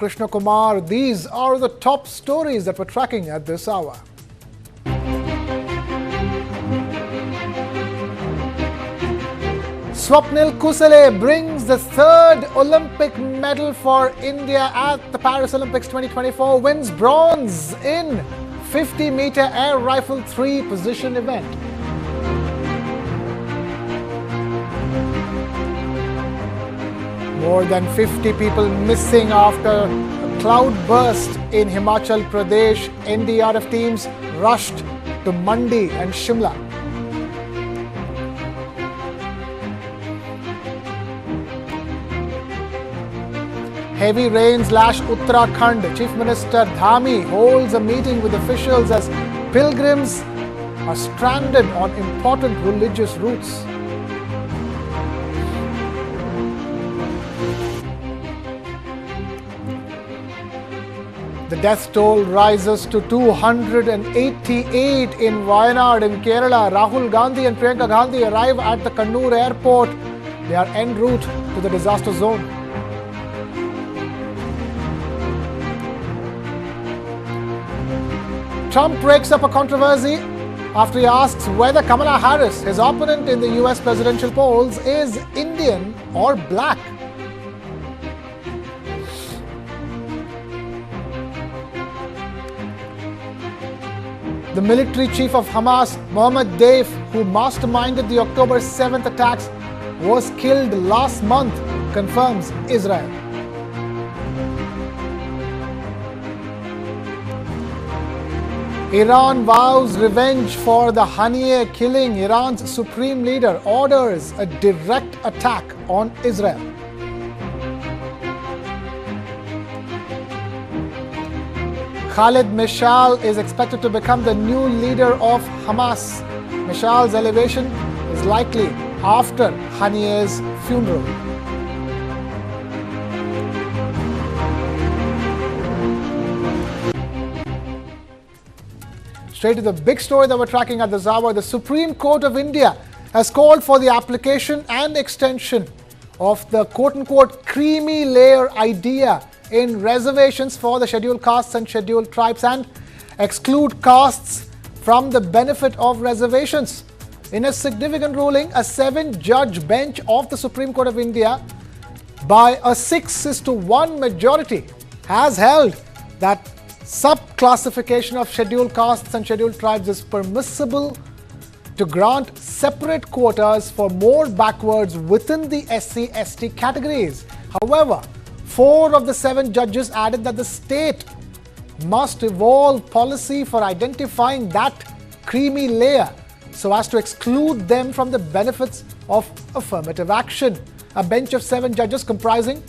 Krishna Kumar. These are the top stories that we're tracking at this hour. Swapnil Kusale brings the third Olympic medal for India at the Paris Olympics 2024, wins bronze in 50-meter air rifle 3-position event. More than 50 people missing after a cloud burst in Himachal Pradesh. NDRF teams rushed to Mandi and Shimla. Heavy rains lash Uttarakhand. Chief Minister Dhami holds a meeting with officials as pilgrims are stranded on important religious routes. The death toll rises to 288 in Wayanad in Kerala. Rahul Gandhi and Priyanka Gandhi arrive at the Kannur airport. They are en route to the disaster zone. Trump breaks up a controversy after he asks whether Kamala Harris, his opponent in the US presidential polls, is Indian or black. The military chief of Hamas, Mohammed Deif, who masterminded the October 7th attacks, was killed last month, confirms Israel. Iran vows revenge for the Haniyeh killing. Iran's supreme leader orders a direct attack on Israel. Khalid Mashal is expected to become the new leader of Hamas. Mashal's elevation is likely after Haniyeh's funeral. Straight to the big story that we're tracking at this hour. The Supreme Court of India has called for the application and extension of the quote-unquote creamy layer idea in reservations for the scheduled castes and scheduled tribes and exclude castes from the benefit of reservations. In a significant ruling, a 7-judge bench of the Supreme Court of India, by a 6:1 majority, has held that sub-classification of scheduled castes and scheduled tribes is permissible to grant separate quotas for more backwards within the SC/ST categories. However, 4 of the 7 judges added that the state must evolve policy for identifying that creamy layer so as to exclude them from the benefits of affirmative action. A bench of 7 judges comprising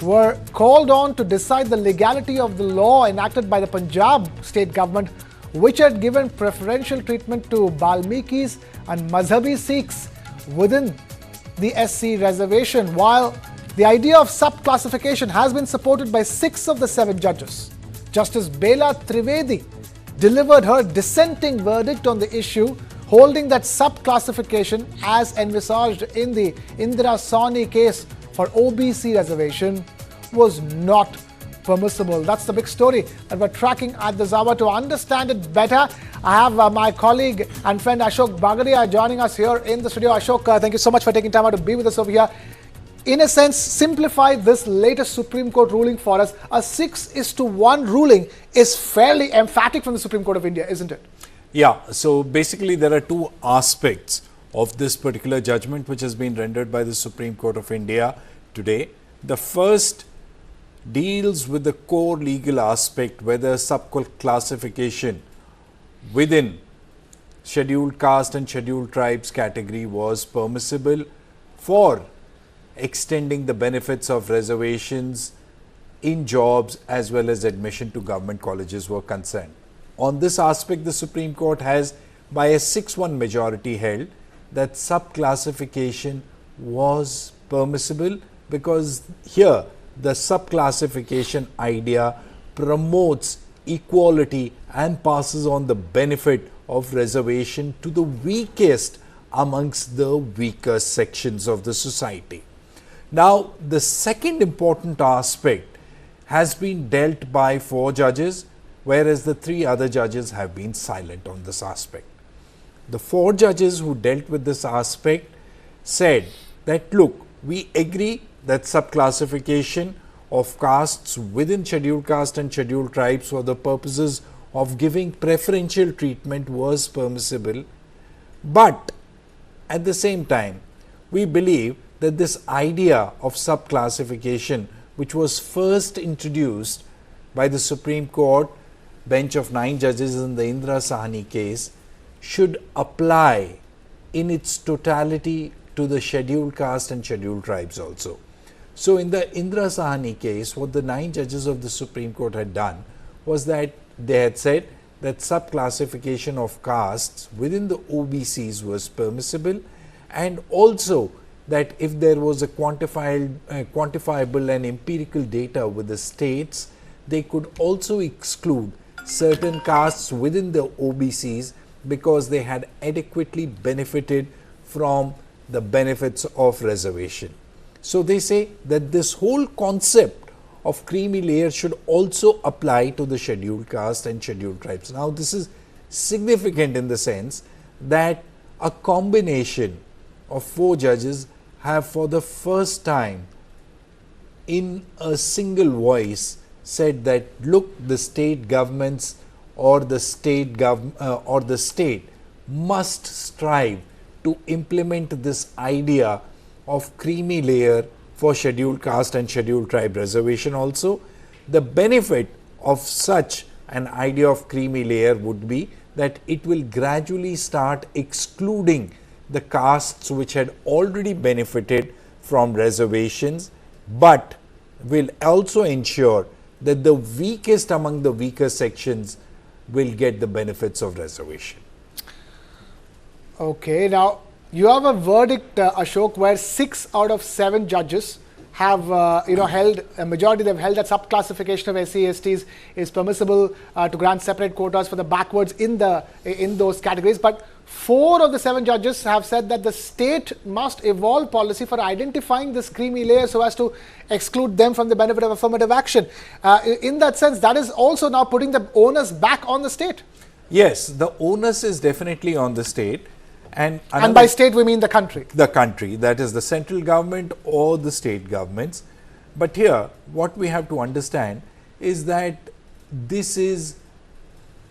were called on to decide the legality of the law enacted by the Punjab state government, which had given preferential treatment to Balmikis and Mazhabi Sikhs within the SC reservation. While the idea of sub-classification has been supported by 6 of the 7 judges, Justice Bela Trivedi delivered her dissenting verdict on the issue, holding that sub-classification as envisaged in the Indira Sawhney case for OBC reservation was not permissible. That's the big story that we're tracking at this hour. To understand it better, I have my colleague and friend Ashok Bagadia joining us here in the studio. Ashok, thank you so much for taking time out to be with us over here. In a sense, simplify this latest Supreme Court ruling for us. A 6:1 ruling is fairly emphatic from the Supreme Court of India, isn't it? Yeah, so basically there are 2 aspects of this particular judgment which has been rendered by the Supreme Court of India today. The first deals with the core legal aspect, whether sub-classification within scheduled caste and scheduled tribes category was permissible for extending the benefits of reservations in jobs as well as admission to government colleges were concerned. On this aspect, the Supreme Court has, by a 6-1 majority, held that sub-classification was permissible because here the sub-classification idea promotes equality and passes on the benefit of reservation to the weakest amongst the weaker sections of the society. Now, the second important aspect has been dealt by 4 judges, whereas the 3 other judges have been silent on this aspect. The 4 judges who dealt with this aspect said that, look, we agree that subclassification of castes within scheduled caste and scheduled tribes for the purposes of giving preferential treatment was permissible, but at the same time, we believe that this idea of subclassification, which was first introduced by the Supreme Court bench of 9 judges in the Indira Sahni case, should apply in its totality to the scheduled caste and scheduled tribes also. So, in the Indira Sahni case, what the 9 judges of the Supreme Court had done was that they had said that subclassification of castes within the OBCs was permissible, and also that if there was a quantifiable and empirical data with the states, they could also exclude certain castes within the OBCs because they had adequately benefited from the benefits of reservation. So, they say that this whole concept of creamy layer should also apply to the scheduled caste and scheduled tribes. Now, this is significant in the sense that a combination of 4 judges have for the first time in a single voice said that, look, the state governments or the state must strive to implement this idea of creamy layer for scheduled caste and scheduled tribe reservation also. The benefit of such an idea of creamy layer would be that it will gradually start excluding the castes which had already benefited from reservations, but will also ensure that the weakest among the weaker sections will get the benefits of reservation. Okay, now you have a verdict, Ashok, where 6 out of 7 judges have held a majority. They've held that subclassification of SCs, STs is permissible to grant separate quotas for the backwards in those categories. But 4 of the 7 judges have said that the state must evolve policy for identifying this creamy layer so as to exclude them from the benefit of affirmative action. In that sense, that is also now putting the onus back on the state. Yes, the onus is definitely on the state. And by state, we mean the country. The country, that is the central government or the state governments. But here, what we have to understand is that this is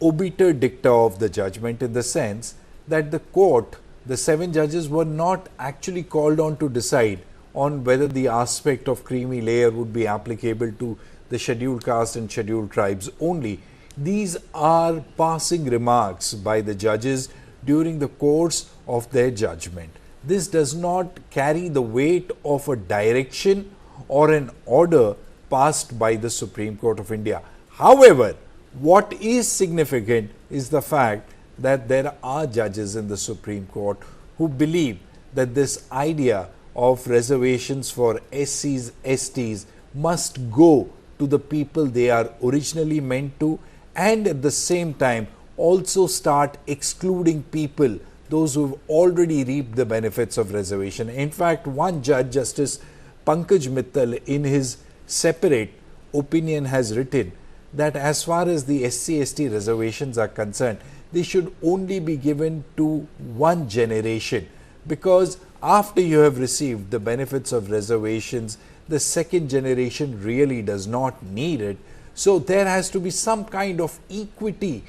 obiter dicta of the judgment, in the sense that the court, the 7 judges, were not actually called on to decide on whether the aspect of creamy layer would be applicable to the scheduled caste and scheduled tribes only. These are passing remarks by the judges during the course of their judgment. This does not carry the weight of a direction or an order passed by the Supreme Court of India. However, what is significant is the fact that there are judges in the Supreme Court who believe that this idea of reservations for SCs, STs must go to the people they are originally meant to, and at the same time also start excluding people, those who have already reaped the benefits of reservation. In fact, one judge, Justice Pankaj Mittal, in his separate opinion has written that as far as the SC/ST reservations are concerned, they should only be given to one generation, because after you have received the benefits of reservations, the second generation really does not need it. So there has to be some kind of equity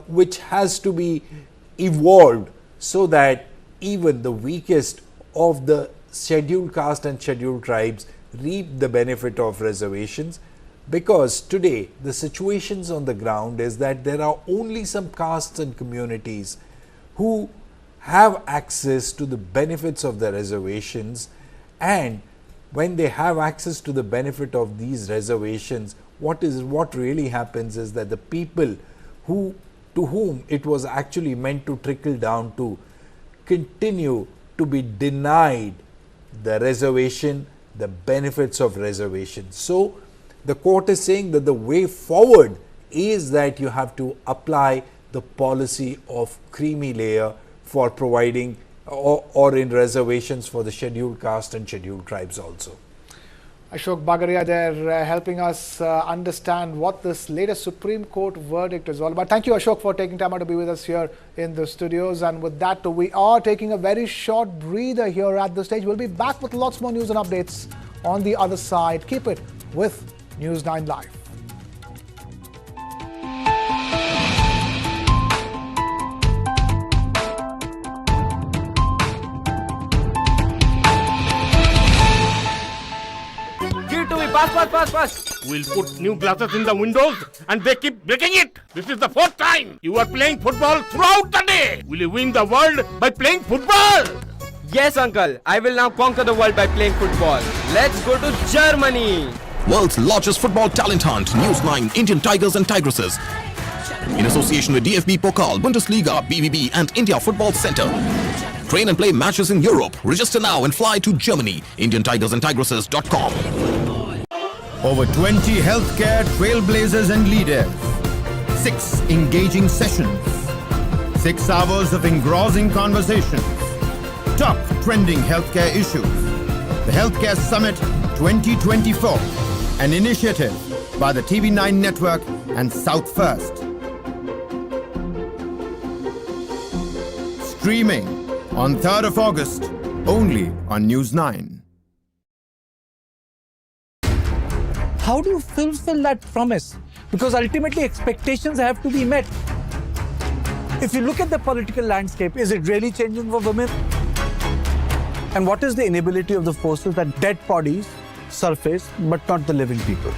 which has to be evolved, so that even the weakest of the scheduled caste and scheduled tribes reap the benefit of reservations. Because today the situations on the ground is that there are only some castes and communities who have access to the benefits of the reservations, and when they have access to the benefit of these reservations, what really happens is that the people to whom it was actually meant to trickle down to continue to be denied the reservation, the benefits of reservation. So the court is saying that the way forward is that you have to apply the policy of creamy layer for providing or in reservations for the scheduled caste and scheduled tribes also. Ashok Bagaria there helping us understand what this latest Supreme Court verdict is all about. Thank you, Ashok, for taking time out to be with us here in the studios. And with that, we are taking a very short breather here at this stage. We'll be back with lots more news and updates on the other side. Keep it with News9 Live. Pass. We'll put new glasses in the windows and they keep breaking it. This is the fourth time you are playing football throughout the day. Will you win the world by playing football? Yes, uncle. I will now conquer the world by playing football. Let's go to Germany. World's largest football talent hunt, News9 Indian Tigers and Tigresses. In association with DFB Pokal, Bundesliga, BVB and India Football Center. Train and play matches in Europe. Register now and fly to Germany. IndianTigersandTigresses.com. Over 20 healthcare trailblazers and leaders. 6 engaging sessions. 6 hours of engrossing conversations. Top trending healthcare issues. The Healthcare Summit 2024. An initiative by the TV9 Network and South First. Streaming on 3rd of August, only on News9. How do you fulfill that promise? Because ultimately expectations have to be met. If you look at the political landscape, is it really changing for women? And what is the inability of the forces that dead bodies surface, but not the living people?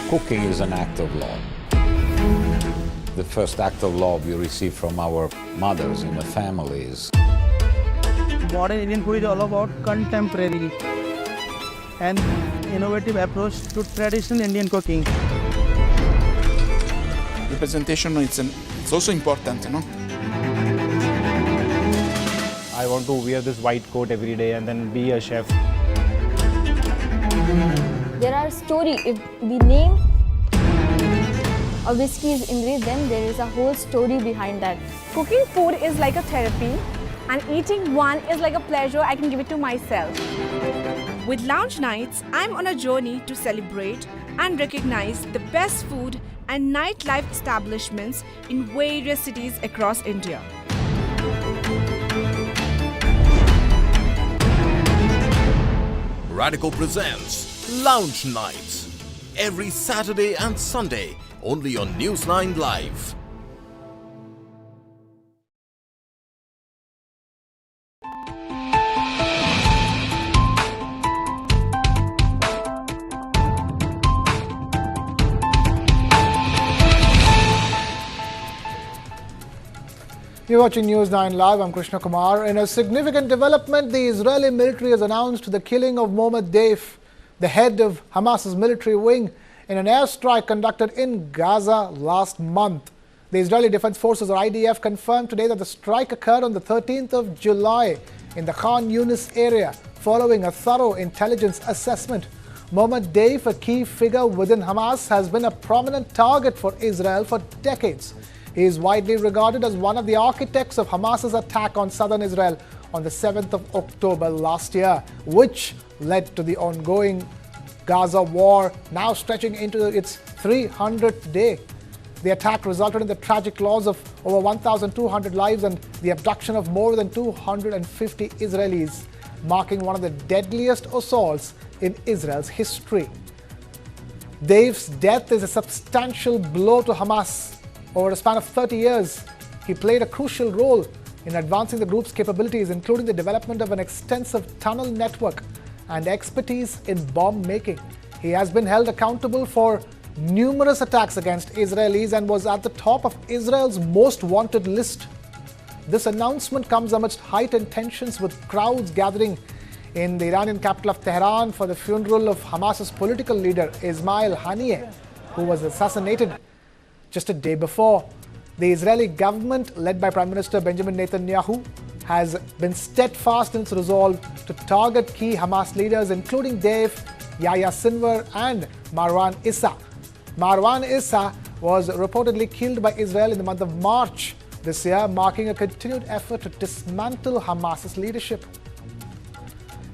Cooking is an act of love. The first act of love you receive from our mothers in the families. Modern Indian food is all about contemporary and innovative approach to traditional Indian cooking. Representation it's also important, you know. I want to wear this white coat every day and then be a chef. There are stories. If the name a whiskey is Indri, then there is a whole story behind that. Cooking food is like a therapy, and eating one is like a pleasure I can give it to myself. With Lounge Nights, I'm on a journey to celebrate and recognize the best food and nightlife establishments in various cities across India. Radico presents Lounge Nights. Every Saturday and Sunday, only on News9 Live. You're watching News9 Live. I'm Krishna Kumar. In a significant development, the Israeli military has announced the killing of Mohammed Deif, the head of Hamas's military wing, in an airstrike conducted in Gaza last month. The Israeli Defense Forces, or IDF, confirmed today that the strike occurred on the 13th of July in the Khan Yunis area, following a thorough intelligence assessment. Mohammed Deif, a key figure within Hamas, has been a prominent target for Israel for decades. He is widely regarded as one of the architects of Hamas's attack on southern Israel on the 7th of October last year, which led to the ongoing Gaza war, now stretching into its 300th day. The attack resulted in the tragic loss of over 1,200 lives and the abduction of more than 250 Israelis, marking one of the deadliest assaults in Israel's history. Deif's death is a substantial blow to Hamas. Over a span of 30 years, he played a crucial role in advancing the group's capabilities, including the development of an extensive tunnel network and expertise in bomb making. He has been held accountable for numerous attacks against Israelis and was at the top of Israel's most wanted list. This announcement comes amidst heightened tensions, with crowds gathering in the Iranian capital of Tehran for the funeral of Hamas's political leader Ismail Haniyeh, who was assassinated just a day before. The Israeli government, led by Prime Minister Benjamin Netanyahu, has been steadfast in its resolve to target key Hamas leaders, including Deif, Yahya Sinwar and Marwan Issa. Marwan Issa was reportedly killed by Israel in the month of March this year, marking a continued effort to dismantle Hamas's leadership.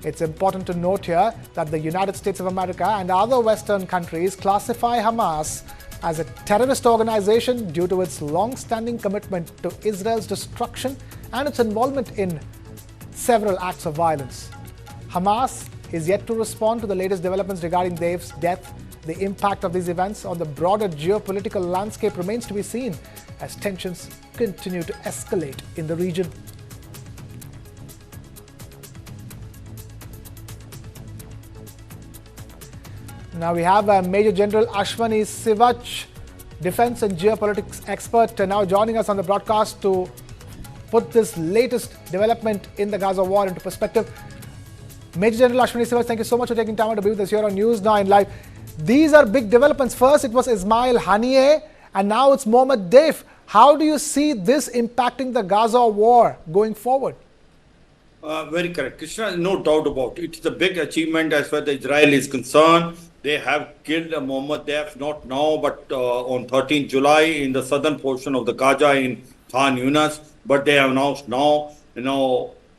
It's important to note here that the United States of America and other Western countries classify Hamas as a terrorist organization due to its long-standing commitment to Israel's destruction and its involvement in several acts of violence. Hamas is yet to respond to the latest developments regarding Dave's death. The impact of these events on the broader geopolitical landscape remains to be seen as tensions continue to escalate in the region. Now we have Major General Ashwani Sivach, defense and geopolitics expert, now joining us on the broadcast to put this latest development in the Gaza war into perspective. Major General Ashwani Sivach, thank you so much for taking time out to be with us here on News9 Live. These are big developments. First it was Ismail Haniyeh and now it's Mohammed Deif. How do you see this impacting the Gaza war going forward? Very correct, Krishna, no doubt about it. It's a big achievement as far as Israel is concerned. They have killed Mohammed Deif, not now, but on 13th July in the southern portion of the Gaza in Khan Yunis. But they have announced now,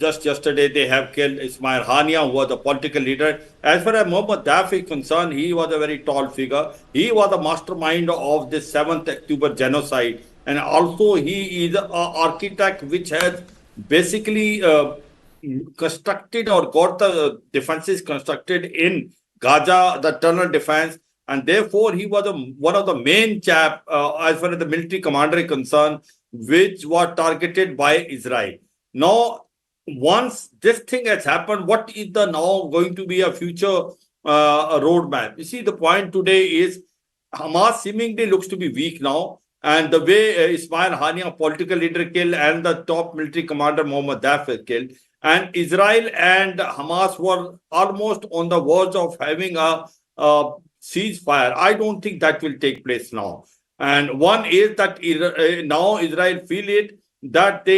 just yesterday they have killed Ismail Haniyeh, who was a political leader. As far as Mohammed Deif is concerned, he was a very tall figure. He was the mastermind of this 7th October genocide. And also he is an architect which has basically constructed or got the defenses constructed in Gaza, the tunnel defense, and therefore he was one of the main chap as far as the military commander is concerned, which was targeted by Israel. Now, once this thing has happened, what is the now going to be a future roadmap? You see, the point today is Hamas seemingly looks to be weak now, and the way Ismail Haniyeh, political leader, killed, and the top military commander Mohammed Deif is killed. And Israel and Hamas were almost on the verge of having a ceasefire. I don't think that will take place now. And one is that now Israel feel it that they